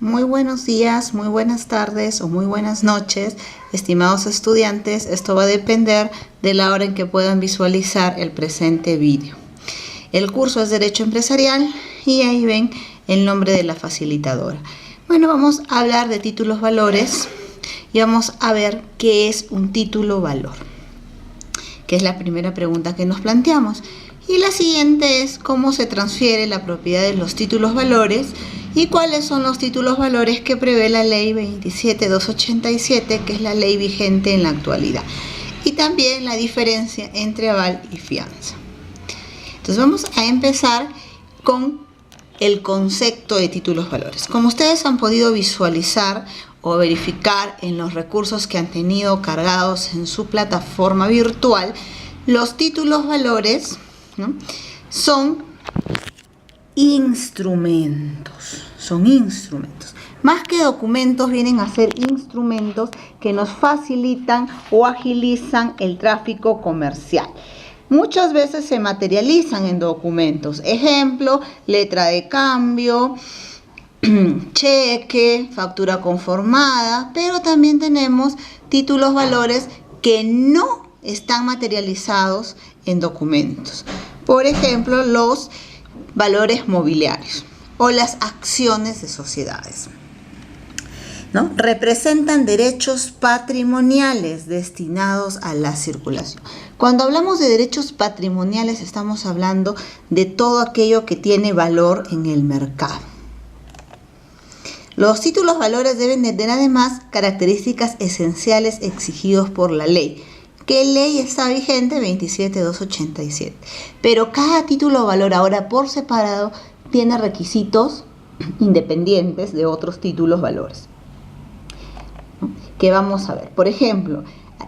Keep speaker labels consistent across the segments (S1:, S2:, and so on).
S1: Muy buenos días, muy buenas tardes o muy buenas noches, estimados estudiantes. Esto va a depender de la hora en que puedan visualizar el presente vídeo. El curso es Derecho Empresarial y ahí ven el nombre de la facilitadora. Bueno, vamos a hablar de títulos valores y vamos a ver qué es un título valor, que es la primera pregunta que nos planteamos. Y la siguiente es cómo se transfiere la propiedad de los títulos valores y cuáles son los títulos valores que prevé la ley 27287, que es la ley vigente en la actualidad. Y también la diferencia entre aval y fianza. Entonces vamos a empezar con el concepto de títulos valores. Como ustedes han podido visualizar o verificar en los recursos que han tenido cargados en su plataforma virtual, los títulos valores, ¿no?, son instrumentos. Más que documentos, vienen a ser instrumentos que nos facilitan o agilizan el tráfico comercial. Muchas veces se materializan en documentos. Ejemplo, letra de cambio, cheque, factura conformada, pero también tenemos títulos valores que no están materializados en documentos. Por ejemplo, los valores mobiliarios o las acciones de sociedades, ¿no? Representan derechos patrimoniales destinados a la circulación. Cuando hablamos de derechos patrimoniales, estamos hablando de todo aquello que tiene valor en el mercado. Los títulos valores deben tener además características esenciales exigidos por la ley. ¿Qué ley está vigente? 27287. Pero cada título valor ahora por separado tiene requisitos independientes de otros títulos valores, ¿no?, que vamos a ver. Por ejemplo,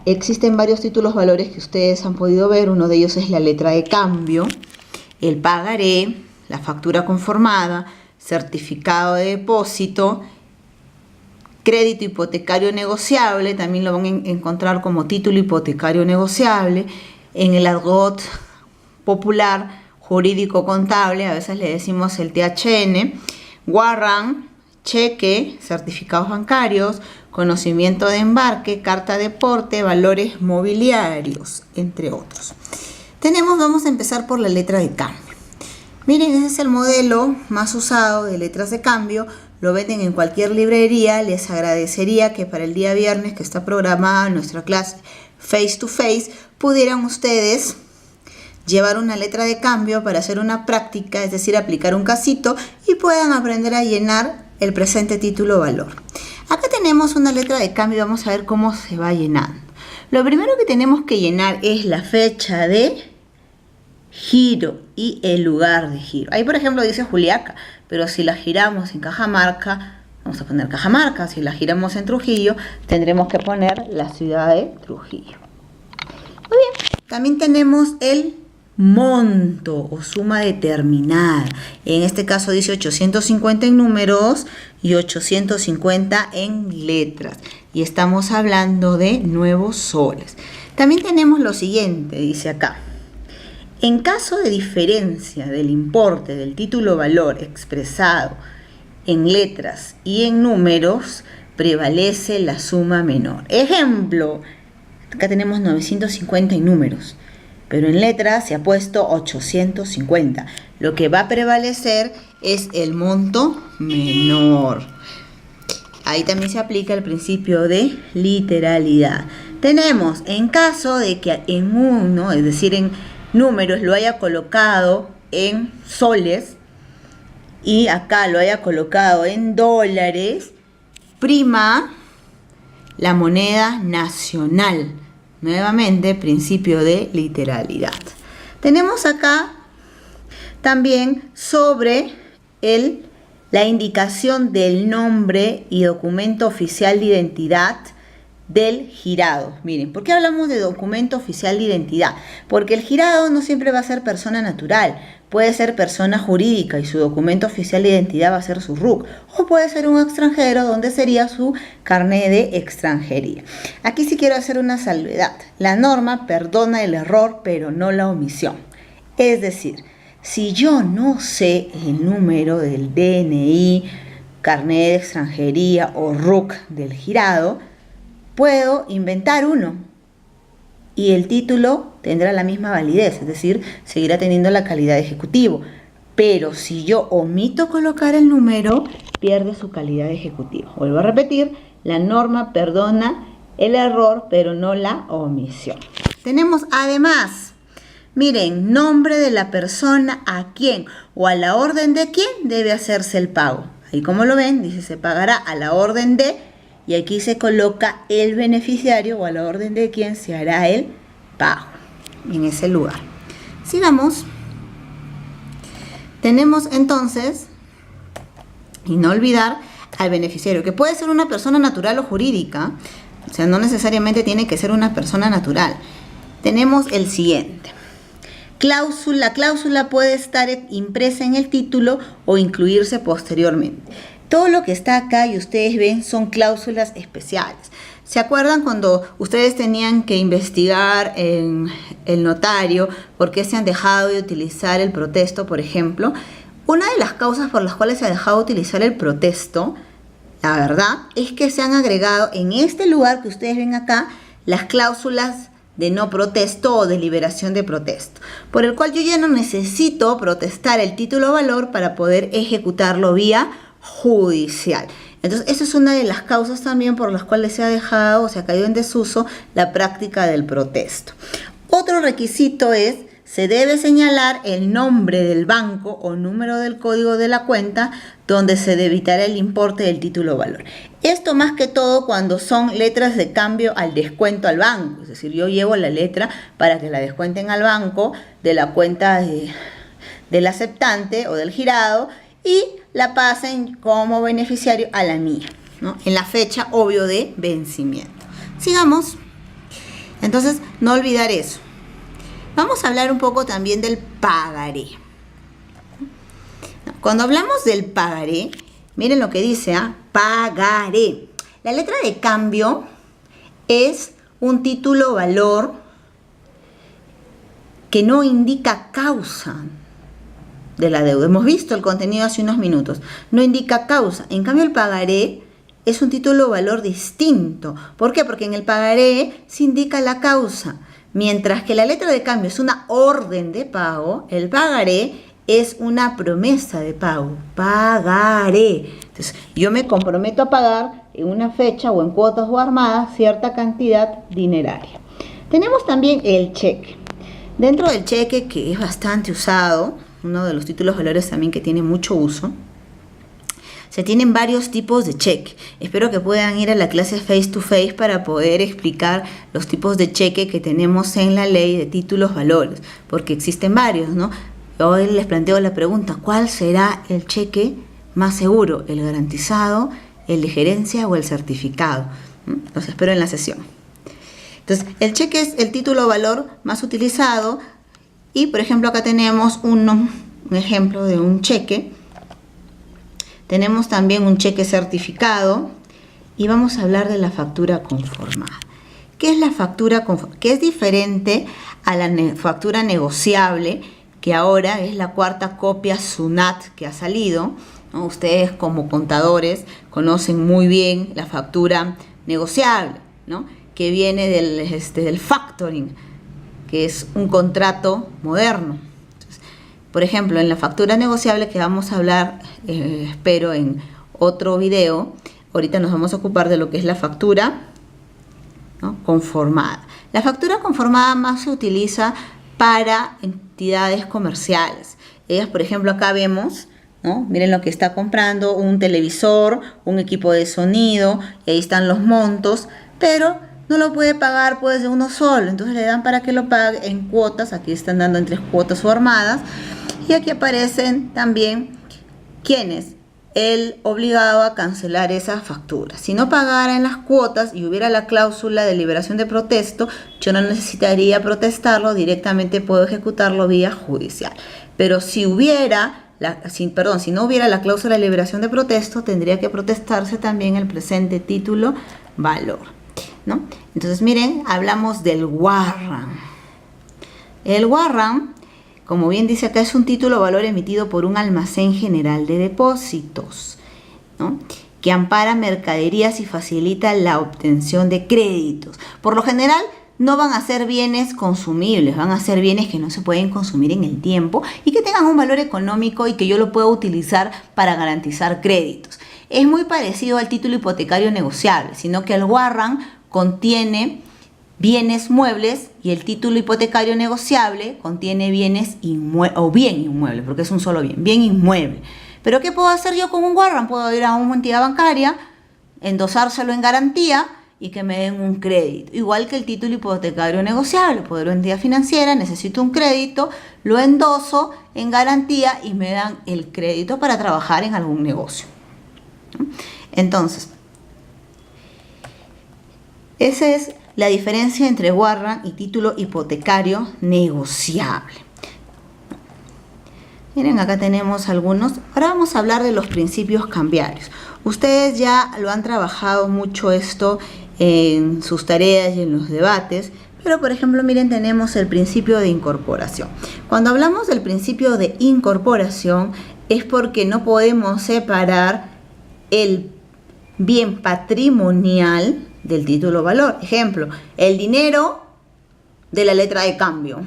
S1: existen varios títulos valores que ustedes han podido ver. Uno de ellos es la letra de cambio, el pagaré, la factura conformada, certificado de depósito, crédito hipotecario negociable, también lo van a encontrar como título hipotecario negociable. En el argot popular jurídico contable a veces le decimos el THN, warrant, cheque, certificados bancarios, conocimiento de embarque, carta de porte, valores mobiliarios, entre otros. Vamos a empezar por la letra de cambio. Miren, ese es el modelo más usado de letras de cambio. Lo venden en cualquier librería. Les agradecería que para el día viernes, que está programada nuestra clase face to face, pudieran ustedes llevar una letra de cambio para hacer una práctica, es decir, aplicar un casito, y puedan aprender a llenar el presente título valor. Acá tenemos una letra de cambio. Vamos a ver cómo se va llenando. Lo primero que tenemos que llenar es la fecha de giro y el lugar de giro. Ahí, por ejemplo, dice Juliaca, pero si la giramos en Cajamarca, vamos a poner Cajamarca. Si la giramos en Trujillo, tendremos que poner la ciudad de Trujillo. Muy bien. También tenemos el monto o suma determinada. En este caso dice 850 en números y 850 en letras. Y estamos hablando de nuevos soles. También tenemos lo siguiente, dice acá. En caso de diferencia del importe del título valor expresado en letras y en números, prevalece la suma menor. Ejemplo, acá tenemos 950 en números, pero en letras se ha puesto 850. Lo que va a prevalecer es el monto menor. Ahí también se aplica el principio de literalidad. Tenemos, en caso de que en uno, es decir, en números, lo haya colocado en soles y acá lo haya colocado en dólares, prima la moneda nacional. Nuevamente, principio de literalidad. Tenemos acá también sobre la indicación del nombre y documento oficial de identidad del girado. Miren, ¿por qué hablamos de documento oficial de identidad? Porque el girado no siempre va a ser persona natural, puede ser persona jurídica y su documento oficial de identidad va a ser su RUC, o puede ser un extranjero donde sería su carné de extranjería. Aquí sí quiero hacer una salvedad. La norma perdona el error, pero no la omisión. Es decir, si yo no sé el número del DNI, carnet de extranjería o RUC del girado, puedo inventar uno y el título tendrá la misma validez, es decir, seguirá teniendo la calidad de ejecutivo. Pero si yo omito colocar el número, pierde su calidad de ejecutivo. Vuelvo a repetir, la norma perdona el error, pero no la omisión. Tenemos además, miren, nombre de la persona a quien o a la orden de quién debe hacerse el pago. Ahí como lo ven, dice se pagará a la orden de, y aquí se coloca el beneficiario o a la orden de quién se hará el pago en ese lugar. Sigamos. Tenemos entonces, y no olvidar al beneficiario, que puede ser una persona natural o jurídica, o sea, no necesariamente tiene que ser una persona natural. Tenemos el siguiente. La cláusula puede estar impresa en el título o incluirse posteriormente. Todo lo que está acá y ustedes ven son cláusulas especiales. ¿Se acuerdan cuando ustedes tenían que investigar en el notario por qué se han dejado de utilizar el protesto, por ejemplo? Una de las causas por las cuales se ha dejado de utilizar el protesto, la verdad, es que se han agregado en este lugar que ustedes ven acá las cláusulas de no protesto o de liberación de protesto, por el cual yo ya no necesito protestar el título o valor para poder ejecutarlo vía judicial. Entonces, esa es una de las causas también por las cuales se ha dejado o se ha caído en desuso la práctica del protesto. Otro requisito es, se debe señalar el nombre del banco o número del código de la cuenta donde se debitará el importe del título o valor. Esto más que todo cuando son letras de cambio al descuento al banco. Es decir, yo llevo la letra para que la descuenten al banco de la cuenta del aceptante o del girado y la pasen como beneficiario a la mía, ¿no? En la fecha, obvio, de vencimiento. Sigamos. Entonces, no olvidar eso. Vamos a hablar un poco también del pagaré. Cuando hablamos del pagaré, miren lo que dice, pagaré. La letra de cambio es un título o valor que no indica causa de la deuda. Hemos visto el contenido hace unos minutos. No indica causa. En cambio, el pagaré es un título o valor distinto. ¿Por qué? Porque en el pagaré se indica la causa. Mientras que la letra de cambio es una orden de pago, el pagaré es una promesa de pago. Pagaré. Entonces, yo me comprometo a pagar en una fecha o en cuotas o armadas cierta cantidad dineraria. Tenemos también el cheque. Dentro del cheque, que es bastante usado, uno de los títulos valores también que tiene mucho uso, se tienen varios tipos de cheque. Espero que puedan ir a la clase face to face para poder explicar los tipos de cheque que tenemos en la ley de títulos valores, porque existen varios, ¿no? Hoy les planteo la pregunta, ¿cuál será el cheque más seguro? ¿El garantizado, el de gerencia o el certificado? Los espero en la sesión. Entonces, el cheque es el título o valor más utilizado y, por ejemplo, acá tenemos un ejemplo de un cheque. Tenemos también un cheque certificado y vamos a hablar de la factura conformada. ¿Qué es la factura conformada? Que es diferente a la factura negociable, que ahora es la cuarta copia SUNAT que ha salido, ¿no? Ustedes como contadores conocen muy bien la factura negociable, ¿no? Que viene del factoring, que es un contrato moderno. Por ejemplo, en la factura negociable que vamos a hablar, espero en otro video, ahorita nos vamos a ocupar de lo que es la factura, ¿no? Conformada. La factura conformada más se utiliza para entidades comerciales. Ellas, por ejemplo, acá vemos, ¿no? Miren lo que está comprando, un televisor, un equipo de sonido, y ahí están los montos, pero no lo puede pagar pues de uno solo, entonces le dan para que lo pague en cuotas. Aquí están dando en 3 cuotas o armadas, y aquí aparecen también quiénes, el obligado a cancelar esa factura. Si no pagara en las cuotas y hubiera la cláusula de liberación de protesto, yo no necesitaría protestarlo, directamente puedo ejecutarlo vía judicial. Pero si no hubiera la cláusula de liberación de protesto, tendría que protestarse también el presente título valor, ¿no? Entonces, miren, hablamos del warrant. El warrant, como bien dice acá, es un título o valor emitido por un almacén general de depósitos ¿no?, que ampara mercaderías y facilita la obtención de créditos. Por lo general, no van a ser bienes consumibles, van a ser bienes que no se pueden consumir en el tiempo y que tengan un valor económico y que yo lo pueda utilizar para garantizar créditos. Es muy parecido al título hipotecario negociable, sino que el warrant contiene bienes muebles y el título hipotecario negociable contiene bienes bien inmuebles, porque es un solo bien inmueble. Pero ¿qué puedo hacer yo con un warrant? Puedo ir a una entidad bancaria, endosárselo en garantía y que me den un crédito. Igual que el título hipotecario negociable, puedo ir a una entidad financiera, necesito un crédito, lo endoso en garantía y me dan el crédito para trabajar en algún negocio. Entonces, esa es la diferencia entre warrant y título hipotecario negociable. Miren, acá tenemos algunos. Ahora vamos a hablar de los principios cambiarios. Ustedes ya lo han trabajado mucho esto en sus tareas y en los debates, pero por ejemplo, miren, tenemos el principio de incorporación. Cuando hablamos del principio de incorporación es porque no podemos separar el bien patrimonial del título valor. Ejemplo, el dinero de la letra de cambio,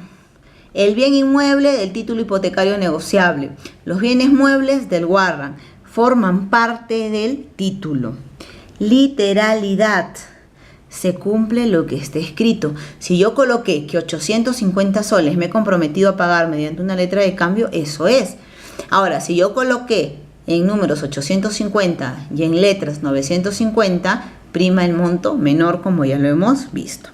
S1: el bien inmueble del título hipotecario negociable, los bienes muebles del warrant forman parte del título. Literalidad: se cumple lo que esté escrito. Si yo coloqué que 850 soles me he comprometido a pagar mediante una letra de cambio, eso es. Ahora, si yo coloqué en números 850 y en letras 950, prima el monto menor, como ya lo hemos visto.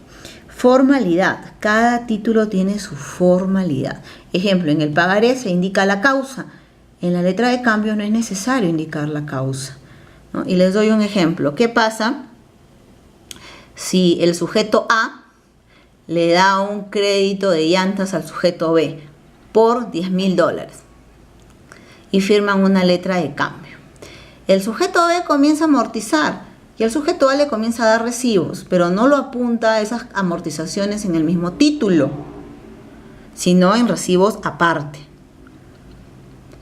S1: Formalidad: cada título tiene su formalidad. Ejemplo, en el pagaré se indica la causa. En la letra de cambio no es necesario indicar la causa, ¿no? Y les doy un ejemplo. ¿Qué pasa si el sujeto A le da un crédito de llantas al sujeto B por $10,000 y firman una letra de cambio? El sujeto B comienza a amortizar y el sujeto A le comienza a dar recibos, pero no lo apunta a esas amortizaciones en el mismo título, sino en recibos aparte.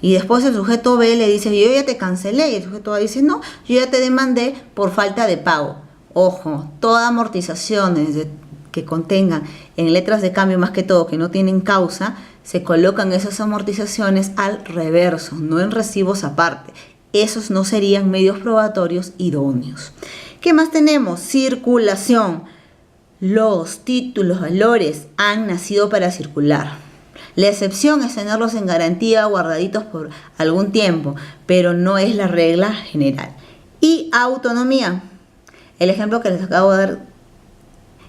S1: Y después el sujeto B le dice: yo ya te cancelé. Y el sujeto A dice: no, yo ya te demandé por falta de pago. Ojo, todas amortizaciones que contengan en letras de cambio, más que todo que no tienen causa, se colocan esas amortizaciones al reverso, no en recibos aparte. Esos no serían medios probatorios idóneos. ¿Qué más tenemos? Circulación: los títulos valores han nacido para circular. La excepción es tenerlos en garantía guardaditos por algún tiempo, pero no es la regla general. Y autonomía: el ejemplo que les acabo de dar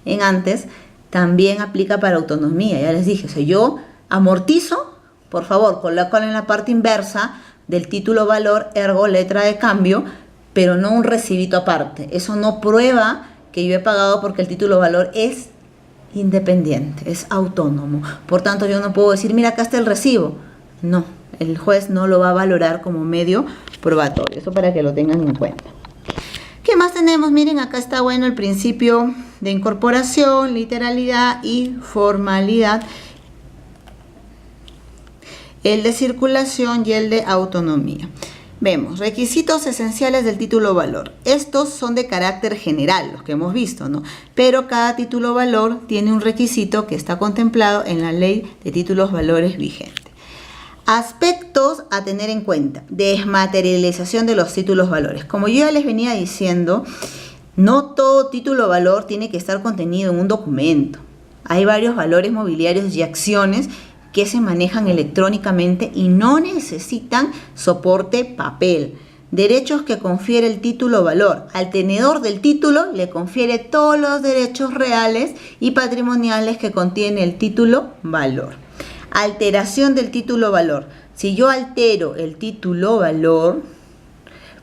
S1: en antes también aplica para autonomía. Ya les dije, o sea, yo amortizo, por favor, colócalo en la parte inversa del título valor, ergo letra de cambio, pero no un recibito aparte. Eso no prueba que yo he pagado, porque el título valor es independiente, es autónomo. Por tanto, yo no puedo decir: mira, acá está el recibo. No, el juez no lo va a valorar como medio probatorio. Eso para que lo tengan en cuenta. ¿Qué más tenemos? Miren, acá está bueno el principio de incorporación, literalidad y formalidad, el de circulación y el de autonomía. Vemos requisitos esenciales del título valor. Estos son de carácter general, los que hemos visto, ¿no? Pero cada título valor tiene un requisito que está contemplado en la ley de títulos valores vigente. Aspectos a tener en cuenta: desmaterialización de los títulos valores. Como yo ya les venía diciendo, no todo título valor tiene que estar contenido en un documento. Hay varios valores mobiliarios y acciones que se manejan electrónicamente y no necesitan soporte papel. Derechos que confiere el título valor: al tenedor del título le confiere todos los derechos reales y patrimoniales que contiene el título valor. Alteración del título valor: si yo altero el título valor,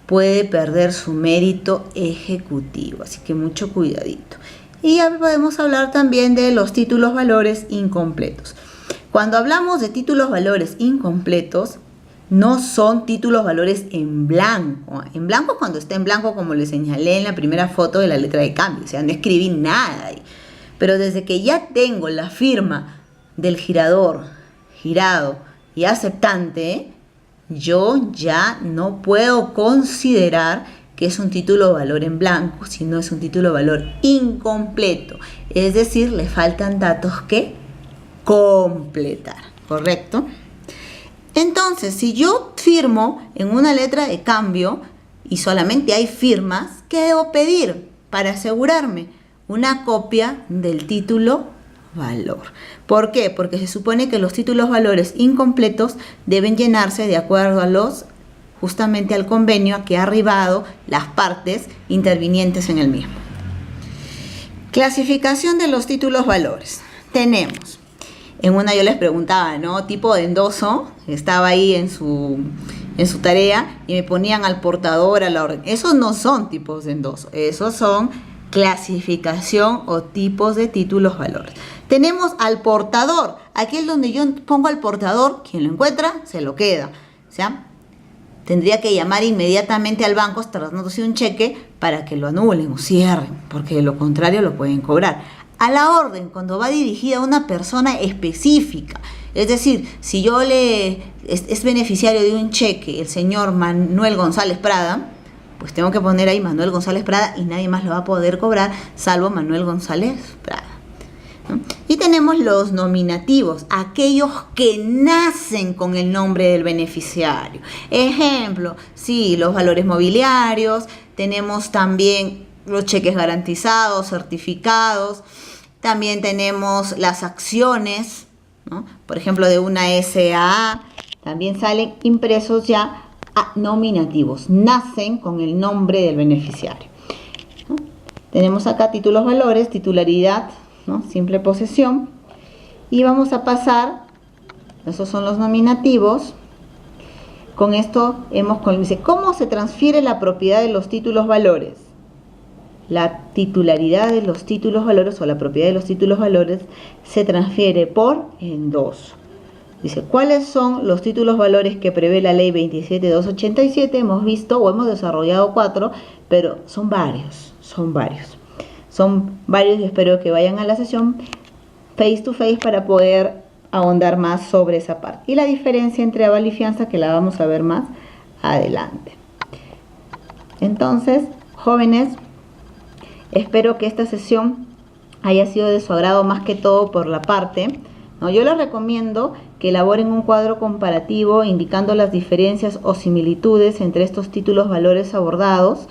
S1: puede perder su mérito ejecutivo, así que mucho cuidadito. Y ya podemos hablar también de los títulos valores incompletos. Cuando hablamos de títulos valores incompletos, no son títulos valores en blanco. En blanco cuando está en blanco, como les señalé en la primera foto de la letra de cambio. O sea, no escribí nada ahí. Pero desde que ya tengo la firma del girador, girado y aceptante, yo ya no puedo considerar que es un título o valor en blanco, sino es un título o valor incompleto. Es decir, le faltan datos que completar, ¿correcto? Entonces, si yo firmo en una letra de cambio y solamente hay firmas, ¿qué debo pedir para asegurarme? Una copia del título valor. ¿Por qué? Porque se supone que los títulos valores incompletos deben llenarse de acuerdo a justamente al convenio que ha arribado las partes intervinientes en el mismo. Clasificación de los títulos valores. Tenemos, en una yo les preguntaba, ¿no? Tipo de endoso, estaba ahí en su tarea y me ponían al portador, a la orden. Esos no son tipos de endoso, esos son clasificación o tipos de títulos valores. Tenemos al portador, aquí es donde yo pongo al portador, quien lo encuentra se lo queda. O sea, tendría que llamar inmediatamente al banco tratándose un cheque para que lo anulen o cierren, porque de lo contrario lo pueden cobrar. A la orden, cuando va dirigida a una persona específica, es decir, si yo es beneficiario de un cheque el señor Manuel González Prada, pues tengo que poner ahí Manuel González Prada y nadie más lo va a poder cobrar salvo Manuel González Prada, ¿no? Y tenemos los nominativos, aquellos que nacen con el nombre del beneficiario. Ejemplo, sí, los valores mobiliarios, tenemos también los cheques garantizados, certificados, también tenemos las acciones, ¿no? Por ejemplo, de una SAA, también salen impresos ya nominativos, nacen con el nombre del beneficiario, ¿no? Tenemos acá títulos valores, titularidad, ¿no? Simple posesión, y vamos a pasar, esos son los nominativos. Con esto dice, ¿cómo se transfiere la propiedad de los títulos valores? La titularidad de los títulos valores o la propiedad de los títulos valores se transfiere por endoso. Dice, ¿cuáles son los títulos valores que prevé la ley 27.287? Hemos visto o hemos desarrollado 4, pero son varios y espero que vayan a la sesión face to face para poder ahondar más sobre esa parte. Y la diferencia entre aval y fianza que la vamos a ver más adelante. Entonces, jóvenes, espero que esta sesión haya sido de su agrado más que todo por la parte, ¿no? Yo les recomiendo que elaboren un cuadro comparativo indicando las diferencias o similitudes entre estos títulos valores abordados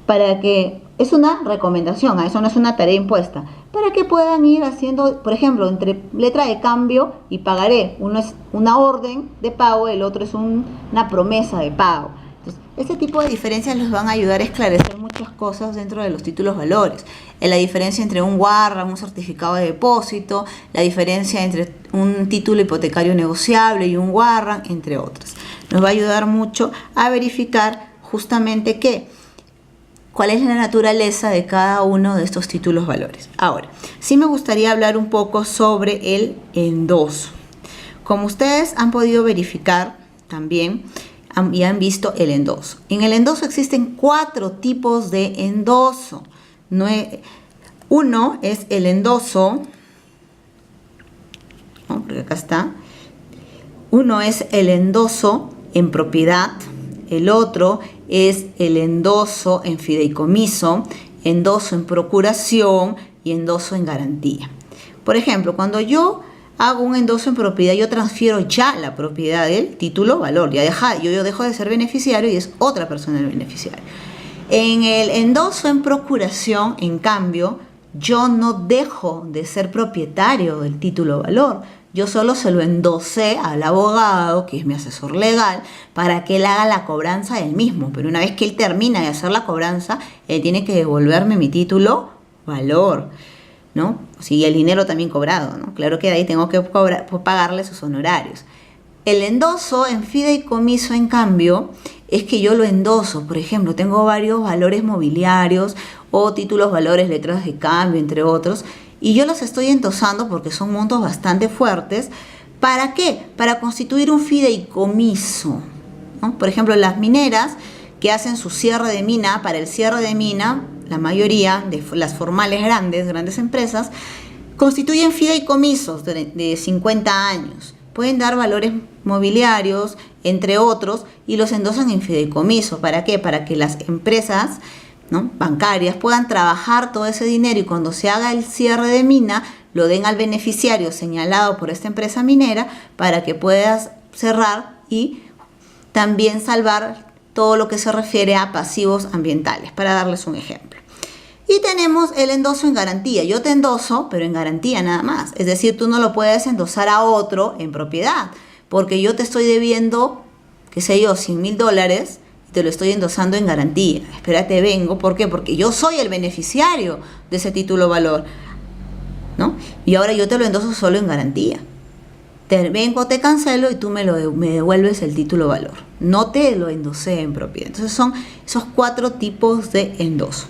S1: para que, es una recomendación, eso no es una tarea impuesta, para que puedan ir haciendo, por ejemplo, entre letra de cambio y pagaré, uno es una orden de pago, el otro es una promesa de pago. Entonces, este tipo de diferencias les van a ayudar a esclarecer muchas cosas dentro de los títulos valores. La diferencia entre un warrant, un certificado de depósito, la diferencia entre un título hipotecario negociable y un warrant, entre otras. Nos va a ayudar mucho a verificar justamente cuál es la naturaleza de cada uno de estos títulos valores. Ahora, sí me gustaría hablar un poco sobre el endoso. Como ustedes han podido verificar también, y han visto el endoso. En el endoso existen 4 tipos de endoso. Uno es el endoso, ¿no? Porque acá está. Uno es el endoso en propiedad, el otro es el endoso en fideicomiso, endoso en procuración y endoso en garantía. Por ejemplo, cuando yo hago un endoso en propiedad, yo transfiero ya la propiedad del título valor. Yo dejo de ser beneficiario y es otra persona el beneficiario. En el endoso en procuración, en cambio, yo no dejo de ser propietario del título valor. Yo solo se lo endosé al abogado, que es mi asesor legal, para que él haga la cobranza del mismo. Pero una vez que él termina de hacer la cobranza, él tiene que devolverme mi título valor, ¿no? Sí, el dinero también cobrado, ¿no? Claro que de ahí tengo que pagarle sus honorarios. El endoso en fideicomiso, en cambio, es que yo lo endoso. Por ejemplo, tengo varios valores mobiliarios o títulos valores, letras de cambio, entre otros, y yo los estoy endosando porque son montos bastante fuertes. ¿Para qué? Para constituir un fideicomiso, ¿no? Por ejemplo, las mineras que hacen su cierre de mina, para el cierre de mina, la mayoría de las formales grandes empresas, constituyen fideicomisos de 50 años. Pueden dar valores mobiliarios, entre otros, y los endosan en fideicomiso. ¿Para qué? Para que las empresas, ¿no?, bancarias puedan trabajar todo ese dinero y cuando se haga el cierre de mina, lo den al beneficiario señalado por esta empresa minera para que puedas cerrar y también salvar todo lo que se refiere a pasivos ambientales, para darles un ejemplo. Y tenemos el endoso en garantía. Yo te endoso, pero en garantía nada más. Es decir, tú no lo puedes endosar a otro en propiedad, porque yo te estoy debiendo, qué sé yo, $100,000 y te lo estoy endosando en garantía. Espérate, vengo. ¿Por qué? Porque yo soy el beneficiario de ese título valor, ¿no? Y ahora yo te lo endoso solo en garantía. Te vengo, te cancelo y tú me devuelves el título valor. No te lo endosé en propiedad. Entonces son esos 4 tipos de endoso.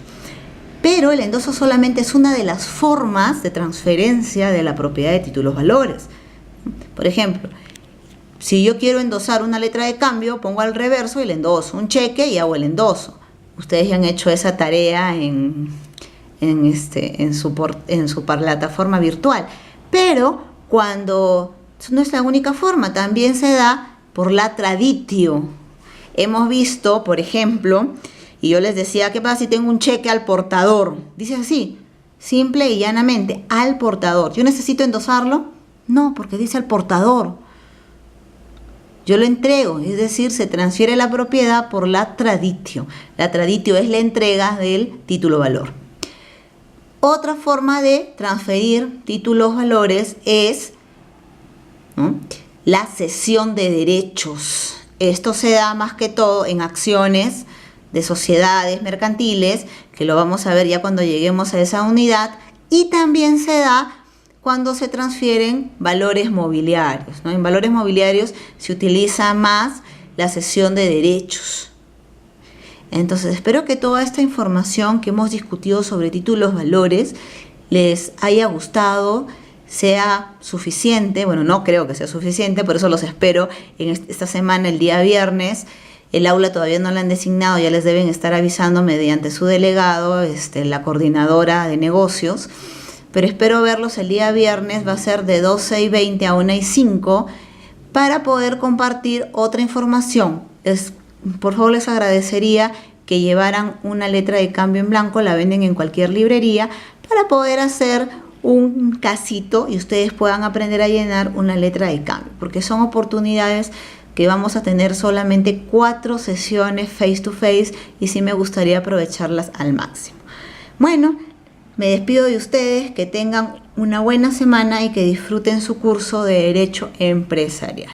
S1: Pero el endoso solamente es una de las formas de transferencia de la propiedad de títulos valores. Por ejemplo, si yo quiero endosar una letra de cambio, pongo al reverso y le endoso un cheque y hago el endoso. Ustedes ya han hecho esa tarea en su plataforma virtual. Pero cuando no es la única forma, también se da por la traditio. Hemos visto, por ejemplo, y yo les decía, ¿qué pasa si tengo un cheque al portador? Dice así, simple y llanamente, al portador. ¿Yo necesito endosarlo? No, porque dice al portador. Yo lo entrego, es decir, se transfiere la propiedad por la traditio. La traditio es la entrega del título valor. Otra forma de transferir títulos valores es, ¿no?, la cesión de derechos. Esto se da más que todo en acciones de sociedades mercantiles, que lo vamos a ver ya cuando lleguemos a esa unidad, y también se da cuando se transfieren valores mobiliarios, ¿no? En valores mobiliarios se utiliza más la cesión de derechos. Entonces, espero que toda esta información que hemos discutido sobre títulos valores les haya gustado, sea suficiente. Bueno, no creo que sea suficiente, por eso los espero en esta semana, el día viernes. El aula todavía no la han designado, ya les deben estar avisando mediante su delegado, la coordinadora de negocios. Pero espero verlos el día viernes, va a ser de 12:20 a 1:05, para poder compartir otra información. Por favor, les agradecería que llevaran una letra de cambio en blanco, la venden en cualquier librería, para poder hacer un casito y ustedes puedan aprender a llenar una letra de cambio, porque son oportunidades que vamos a tener solamente 4 sesiones face to face y sí me gustaría aprovecharlas al máximo. Bueno, me despido de ustedes, que tengan una buena semana y que disfruten su curso de Derecho Empresarial.